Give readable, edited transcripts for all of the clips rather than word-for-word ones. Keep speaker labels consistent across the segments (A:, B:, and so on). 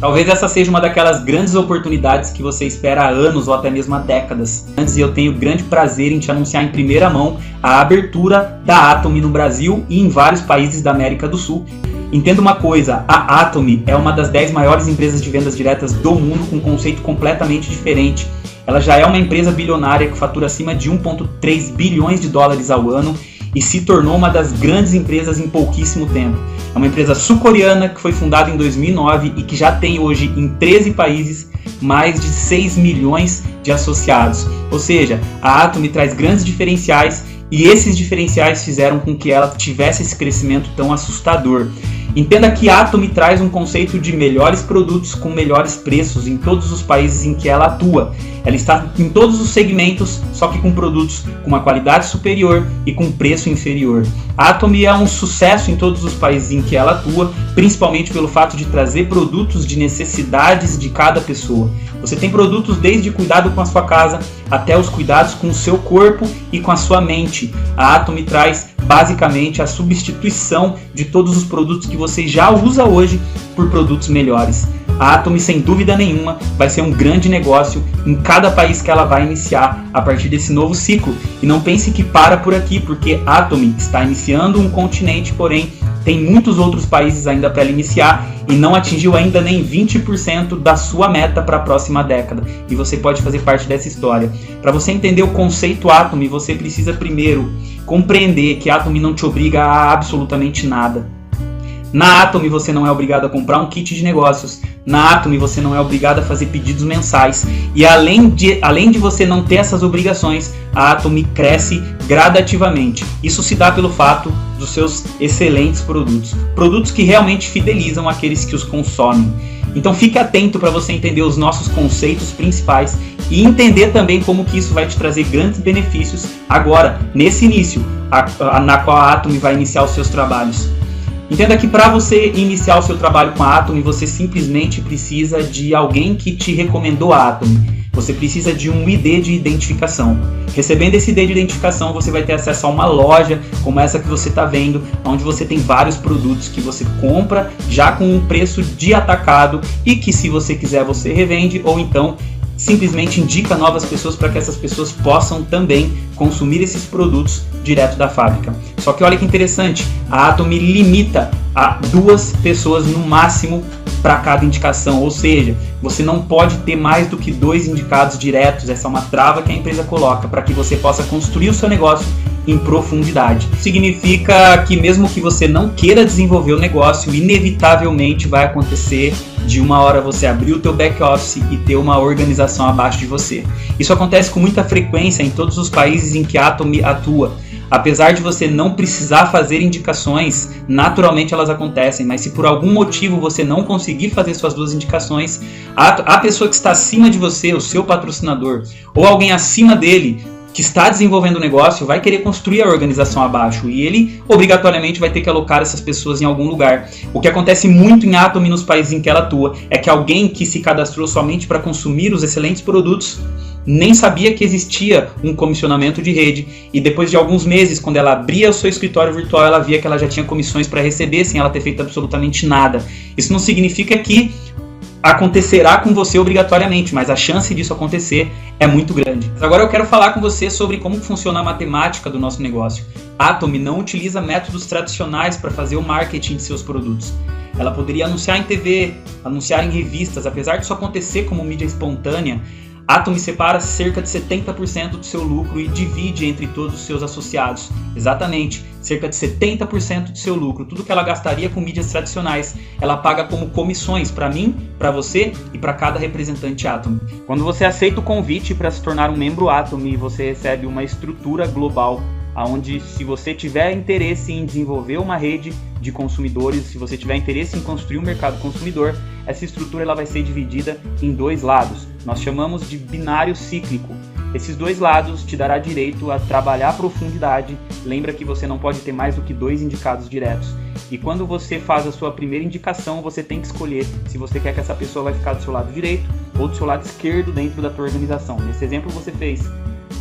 A: Talvez essa seja uma daquelas grandes oportunidades que você espera há anos ou até mesmo há décadas. Antes, eu tenho grande prazer em te anunciar em primeira mão a abertura da Atomy no Brasil e em vários países da América do Sul. Entenda uma coisa, a Atomy é uma das 10 maiores empresas de vendas diretas do mundo com um conceito completamente diferente. Ela já é uma empresa bilionária que fatura acima de 1,3 bilhões de dólares ao ano e se tornou uma das grandes empresas em pouquíssimo tempo. É uma empresa sul-coreana que foi fundada em 2009 e que já tem hoje em 13 países mais de 6 milhões de associados. Ou seja, a Atomy traz grandes diferenciais e esses diferenciais fizeram com que ela tivesse esse crescimento tão assustador. Entenda que a Atomy traz um conceito de melhores produtos com melhores preços em todos os países em que ela atua. Ela está em todos os segmentos, só que com produtos com uma qualidade superior e com preço inferior. A Atomy é um sucesso em todos os países em que ela atua, principalmente pelo fato de trazer produtos de necessidades de cada pessoa. Você tem produtos desde cuidado com a sua casa até os cuidados com o seu corpo e com a sua mente. A Atomy traz basicamente a substituição de todos os produtos que você já usa hoje por produtos melhores. A Atomy, sem dúvida nenhuma, vai ser um grande negócio em cada país que ela vai iniciar a partir desse novo ciclo. E não pense que para por aqui, porque a Atomy está iniciando um continente, porém tem muitos outros países ainda para ela iniciar e não atingiu ainda nem 20% da sua meta para a próxima década. E você pode fazer parte dessa história. Para você entender o conceito Atomy, você precisa primeiro compreender que a Atomy não te obriga a absolutamente nada. Na Atomy você não é obrigado a comprar um kit de negócios. Na Atomy você não é obrigado a fazer pedidos mensais. E além de você não ter essas obrigações, a Atomy cresce gradativamente. Isso se dá pelo fato dos seus excelentes produtos. Produtos que realmente fidelizam aqueles que os consomem. Então fique atento para você entender os nossos conceitos principais e entender também como que isso vai te trazer grandes benefícios agora, nesse início, na qual a Atomy vai iniciar os seus trabalhos. Entenda que para você iniciar o seu trabalho com a Atomy, você simplesmente precisa de alguém que te recomendou a Atomy. Você precisa de um ID de identificação. Recebendo esse ID de identificação, você vai ter acesso a uma loja como essa que você está vendo, onde você tem vários produtos que você compra já com um preço de atacado e que, se você quiser, você revende ou então simplesmente indica novas pessoas para que essas pessoas possam também consumir esses produtos direto da fábrica. Só que olha que interessante, a Atomy limita a 2 pessoas no máximo para cada indicação, ou seja, você não pode ter mais do que 2 indicados diretos. Essa é uma trava que a empresa coloca para que você possa construir o seu negócio em profundidade. Significa que mesmo que você não queira desenvolver o negócio, inevitavelmente vai acontecer de uma hora você abrir o teu back office e ter uma organização abaixo de você. Isso acontece com muita frequência em todos os países em que a Atomy atua. Apesar de você não precisar fazer indicações, naturalmente elas acontecem, mas se por algum motivo você não conseguir fazer suas 2 indicações, a pessoa que está acima de você, o seu patrocinador, ou alguém acima dele, que está desenvolvendo o negócio, vai querer construir a organização abaixo e ele obrigatoriamente vai ter que alocar essas pessoas em algum lugar. O que acontece muito em Atomy nos países em que ela atua é que alguém que se cadastrou somente para consumir os excelentes produtos nem sabia que existia um comissionamento de rede e depois de alguns meses, quando ela abria o seu escritório virtual, ela via que ela já tinha comissões para receber sem ela ter feito absolutamente nada. Isso não significa que acontecerá com você obrigatoriamente, mas a chance disso acontecer é muito grande. Agora eu quero falar com você sobre como funciona a matemática do nosso negócio. A Atomy não utiliza métodos tradicionais para fazer o marketing de seus produtos. Ela poderia anunciar em TV, anunciar em revistas, apesar disso acontecer como mídia espontânea. A Atomy separa cerca de 70% do seu lucro e divide entre todos os seus associados. Exatamente, cerca de 70% do seu lucro. Tudo que ela gastaria com mídias tradicionais, ela paga como comissões para mim, para você e para cada representante Atomy. Quando você aceita o convite para se tornar um membro Atomy, você recebe uma estrutura global, onde, se você tiver interesse em desenvolver uma rede de consumidores, se você tiver interesse em construir um mercado consumidor, essa estrutura ela vai ser dividida em 2 lados. Nós chamamos de binário cíclico. Esses 2 lados te dará direito a trabalhar a profundidade. Lembra que você não pode ter mais do que 2 indicados diretos. E quando você faz a sua primeira indicação, você tem que escolher se você quer que essa pessoa vai ficar do seu lado direito ou do seu lado esquerdo dentro da tua organização. Nesse exemplo você fez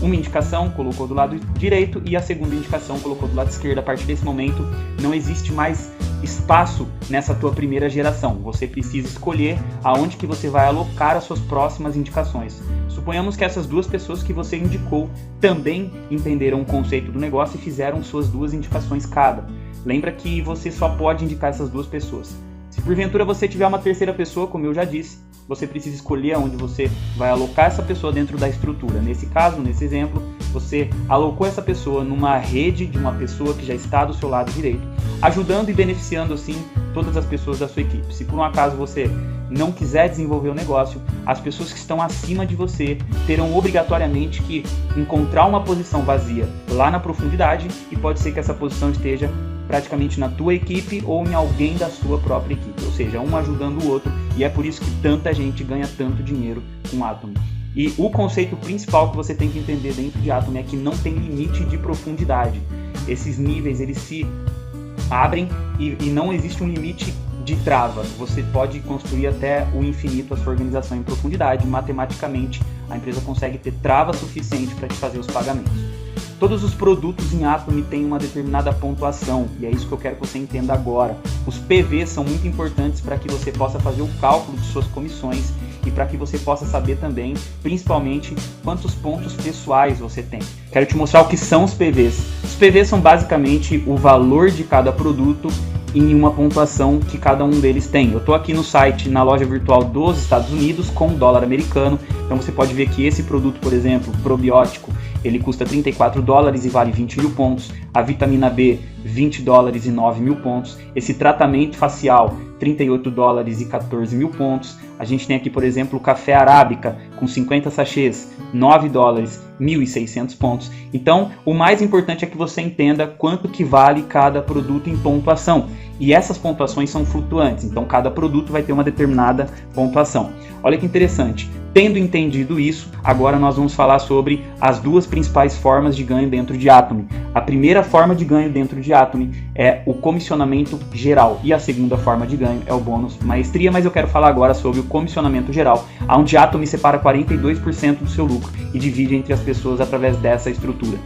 A: uma indicação, colocou do lado direito, e a segunda indicação colocou do lado esquerdo. A partir desse momento não existe mais espaço nessa tua primeira geração. Você precisa escolher aonde que você vai alocar as suas próximas indicações. Suponhamos que essas duas pessoas que você indicou também entenderam o conceito do negócio e fizeram suas duas indicações cada. Lembra que você só pode indicar essas duas pessoas. Se porventura você tiver uma terceira pessoa, como eu já disse, você precisa escolher aonde você vai alocar essa pessoa dentro da estrutura. Nesse caso, nesse exemplo, você alocou essa pessoa numa rede de uma pessoa que já está do seu lado direito, ajudando e beneficiando assim todas as pessoas da sua equipe. Se por um acaso você não quiser desenvolver o negócio, as pessoas que estão acima de você terão obrigatoriamente que encontrar uma posição vazia lá na profundidade, e pode ser que essa posição esteja praticamente na tua equipe ou em alguém da sua própria equipe, ou seja, um ajudando o outro, e é por isso que tanta gente ganha tanto dinheiro com Atomy. E o conceito principal que você tem que entender dentro de Atomy é que não tem limite de profundidade. Esses níveis, eles se abrem e não existe um limite de trava. Você pode construir até o infinito a sua organização em profundidade. Matematicamente, a empresa consegue ter trava suficiente para te fazer os pagamentos. Todos os produtos em Atomy têm uma determinada pontuação, e é isso que eu quero que você entenda agora. Os PVs são muito importantes para que você possa fazer o cálculo de suas comissões e para que você possa saber também, principalmente, quantos pontos pessoais você tem. Quero te mostrar o que são os PVs. Os PVs são basicamente o valor de cada produto em uma pontuação que cada um deles tem. Eu estou aqui no site, na loja virtual dos Estados Unidos, com o dólar americano. Então você pode ver que esse produto, por exemplo, probiótico, ele custa $34 e vale 20 mil pontos. A vitamina B, $20 e 9 mil pontos. Esse tratamento facial, $38 e 14 mil pontos. A gente tem aqui, por exemplo, o café arábica com 50 sachês, $9, 1.600 pontos. Então, o mais importante é que você entenda quanto que vale cada produto em pontuação. E essas pontuações são flutuantes, então cada produto vai ter uma determinada pontuação. Olha que interessante. Tendo entendido isso, agora nós vamos falar sobre as duas principais formas de ganho dentro de Atomy. A primeira forma de ganho dentro de Atomy é o comissionamento geral, e a segunda forma de ganho é o bônus maestria, mas eu quero falar agora sobre o comissionamento geral, onde Atomy separa 42% do seu lucro e divide entre as pessoas através dessa estrutura.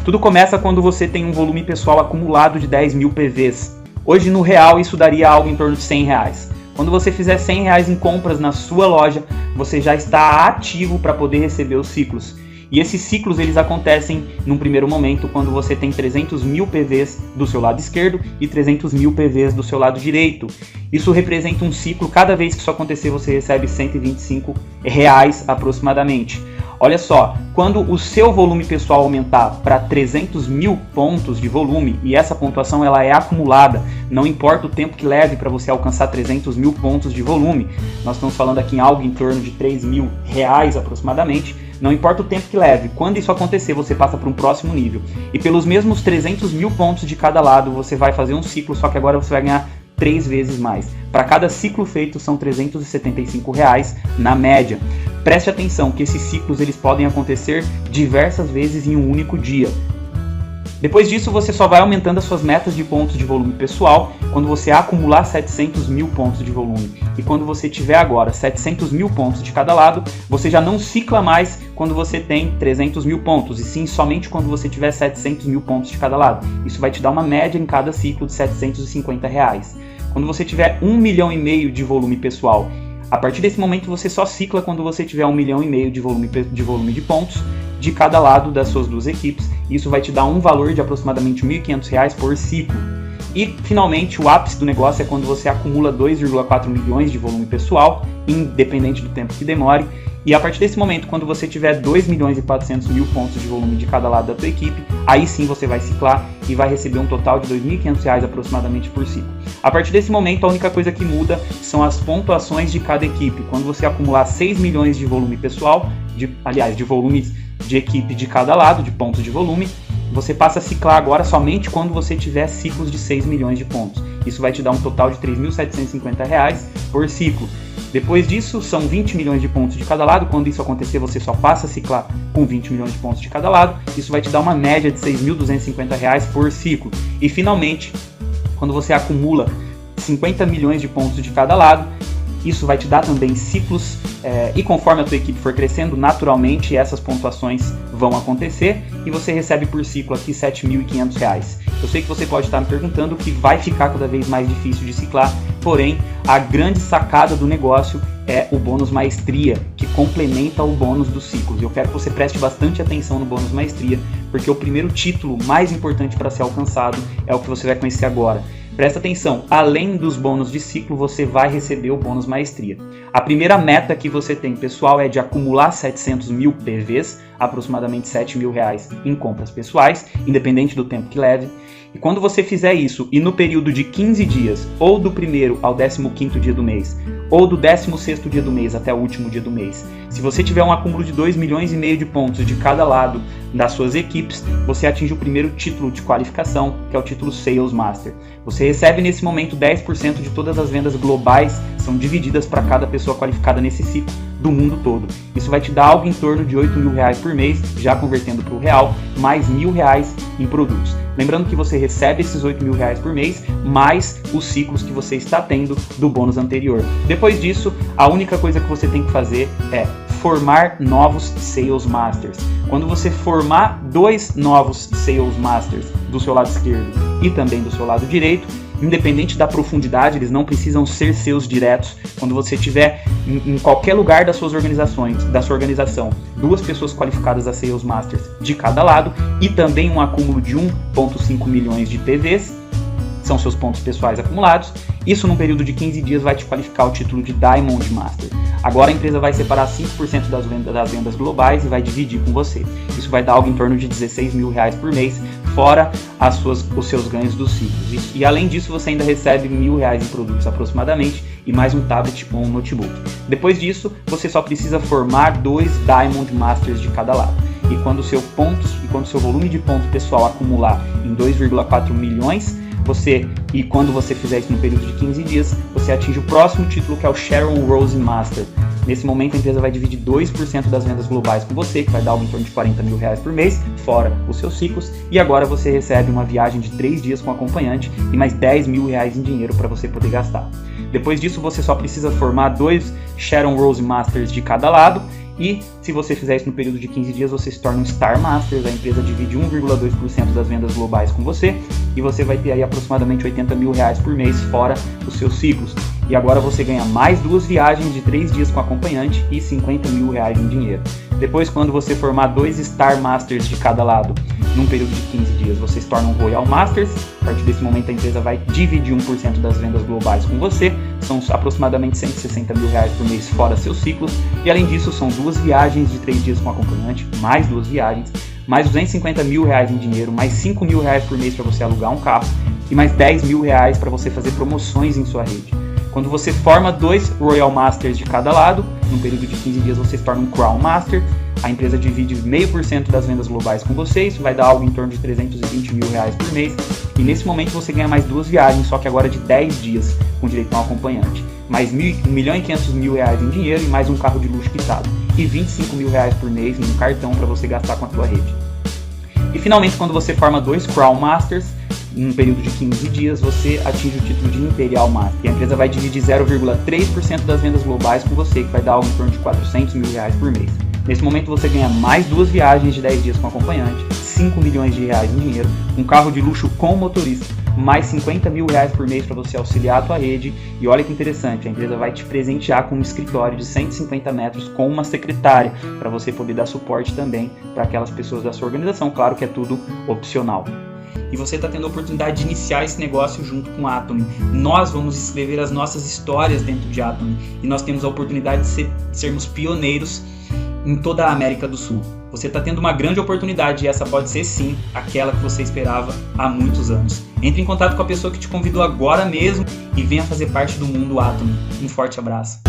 A: Tudo começa quando você tem um volume pessoal acumulado de 10 mil PVs. Hoje no real isso daria algo em torno de R$100. Quando você fizer R$100 em compras na sua loja, você já está ativo para poder receber os ciclos. E esses ciclos eles acontecem num primeiro momento quando você tem 300 mil PVs do seu lado esquerdo e 300 mil PVs do seu lado direito. Isso representa um ciclo, cada vez que isso acontecer você recebe R$125 aproximadamente. Olha só, quando o seu volume pessoal aumentar para 300 mil pontos de volume, e essa pontuação ela é acumulada, não importa o tempo que leve para você alcançar 300 mil pontos de volume, nós estamos falando aqui em algo em torno de R$3.000 aproximadamente, não importa o tempo que leve, quando isso acontecer você passa para um próximo nível. E pelos mesmos 300 mil pontos de cada lado você vai fazer um ciclo, só que agora você vai ganhar 3 vezes mais. Para cada ciclo feito são R$375 na média. Preste atenção que esses ciclos eles podem acontecer diversas vezes em um único dia. Depois disso você só vai aumentando as suas metas de pontos de volume pessoal quando você acumular 700 mil pontos de volume. E quando você tiver agora 700 mil pontos de cada lado, você já não cicla mais quando você tem 300 mil pontos, e sim somente quando você tiver 700 mil pontos de cada lado. Isso vai te dar uma média em cada ciclo de R$750. Quando você tiver 1,5 milhão de volume pessoal, a partir desse momento você só cicla quando você tiver 1,5 milhão de volume de pontos de cada lado das suas duas equipes. Isso vai te dar um valor de aproximadamente R$1.500 por ciclo. E finalmente o ápice do negócio é quando você acumula 2,4 milhões de volume pessoal, independente do tempo que demore. E a partir desse momento, quando você tiver 2.400.000 pontos de volume de cada lado da tua equipe, aí sim você vai ciclar e vai receber um total de R$2.500 aproximadamente por ciclo. A partir desse momento, a única coisa que muda são as pontuações de cada equipe. Quando você acumular 6 milhões de volume pessoal, de volumes de equipe de cada lado, de pontos de volume, você passa a ciclar agora somente quando você tiver ciclos de 6 milhões de pontos. Isso vai te dar um total de R$3.750 por ciclo. Depois disso, são 20 milhões de pontos de cada lado. Quando isso acontecer, você só passa a ciclar com 20 milhões de pontos de cada lado. Isso vai te dar uma média de R$6.250 por ciclo. E finalmente, quando você acumula 50 milhões de pontos de cada lado, isso vai te dar também ciclos, e conforme a tua equipe for crescendo, naturalmente essas pontuações vão acontecer e você recebe por ciclo aqui R$7.500. Eu sei que você pode estar me perguntando que vai ficar cada vez mais difícil de ciclar, porém, a grande sacada do negócio é o bônus maestria, que complementa o bônus dos ciclos. Eu quero que você preste bastante atenção no bônus maestria, porque o primeiro título mais importante para ser alcançado é o que você vai conhecer agora. Presta atenção, além dos bônus de ciclo, você vai receber o bônus maestria. A primeira meta que você tem, pessoal, é de acumular 700 mil PVs, aproximadamente R$7.000 em compras pessoais, independente do tempo que leve. E quando você fizer isso, e no período de 15 dias, ou do 1º ao 15º dia do mês, ou do 16º dia do mês até o último dia do mês, se você tiver um acúmulo de 2,5 milhões de pontos de cada lado das suas equipes, você atinge o primeiro título de qualificação, que é o título Sales Master. Você recebe nesse momento 10% de todas as vendas globais, são divididas para cada pessoa qualificada nesse ciclo do mundo todo. Isso vai te dar algo em torno de R$8.000 por mês, já convertendo para o real, mais R$1.000 em produtos. Lembrando que você recebe esses R$8.000 por mês, mais os ciclos que você está tendo do bônus anterior. Depois disso, a única coisa que você tem que fazer é formar novos Sales Masters. Quando você formar 2 novos Sales Masters do seu lado esquerdo e também do seu lado direito, independente da profundidade, eles não precisam ser seus diretos. Quando você tiver em qualquer lugar das suas organizações, da sua organização, 2 pessoas qualificadas a Sales Masters de cada lado e também um acúmulo de 1,5 milhões de PVs, são seus pontos pessoais acumulados, isso num período de 15 dias vai te qualificar o título de Diamond Master. Agora a empresa vai separar 5% das vendas globais e vai dividir com você. Isso vai dar algo em torno de R$16.000 por mês, fora os seus ganhos dos ciclos. E além disso, você ainda recebe R$1.000 em produtos aproximadamente e mais um tablet ou um notebook. Depois disso, você só precisa formar 2 Diamond Masters de cada lado. E quando o seu volume de pontos pessoal acumular em 2,4 milhões, quando você fizer isso no período de 15 dias, você atinge o próximo título, que é o Sharon Rose Master. Nesse momento, a empresa vai dividir 2% das vendas globais com você, que vai dar algo em torno de R$40.000 por mês, fora os seus ciclos. E agora você recebe uma viagem de 3 dias com acompanhante e mais R$10.000 em dinheiro para você poder gastar. Depois disso, você só precisa formar 2 Sharon Rose Masters de cada lado. E se você fizer isso no período de 15 dias, você se torna um Star Master. A empresa divide 1,2% das vendas globais com você e você vai ter aí aproximadamente R$80.000 por mês, fora os seus ciclos. E agora você ganha mais 2 viagens de 3 dias com acompanhante e R$50.000 em dinheiro. Depois, quando você formar 2 Star Masters de cada lado, num período de 15 dias, você se torna um Royal Masters. A partir desse momento, a empresa vai dividir 1% das vendas globais com você. São aproximadamente R$160.000 por mês, fora seus ciclos. E além disso, são 2 viagens de 3 dias com acompanhante, mais 2 viagens, mais R$250.000 em dinheiro, mais R$5.000 por mês para você alugar um carro e mais R$10.000 para você fazer promoções em sua rede. Quando você forma 2 Royal Masters de cada lado, num período de 15 dias você se torna um Crown Master. A empresa divide 0,5% das vendas globais com você, isso vai dar algo em torno de R$320.000 por mês. E nesse momento você ganha mais 2 viagens, só que agora de 10 dias, com direito a um acompanhante. Mais R$1.500.000 em dinheiro e mais um carro de luxo quitado. E R$25.000 por mês em um cartão para você gastar com a sua rede. E finalmente, quando você forma 2 Crown Masters, em um período de 15 dias, você atinge o título de Imperial Master. E a empresa vai dividir 0,3% das vendas globais com você, que vai dar algo em torno de R$400.000 por mês. Nesse momento você ganha mais 2 viagens de 10 dias com acompanhante, R$5 milhões em dinheiro, um carro de luxo com motorista, mais R$50.000 por mês para você auxiliar a tua rede. E olha que interessante, a empresa vai te presentear com um escritório de 150 metros com uma secretária, para você poder dar suporte também para aquelas pessoas da sua organização. Claro que é tudo opcional. E você está tendo a oportunidade de iniciar esse negócio junto com a Atomy. Nós vamos escrever as nossas histórias dentro de Atomy e nós temos a oportunidade de sermos pioneiros em toda a América do Sul. Você está tendo uma grande oportunidade e essa pode ser sim aquela que você esperava há muitos anos. Entre em contato com a pessoa que te convidou agora mesmo e venha fazer parte do mundo Atomy. Um forte abraço.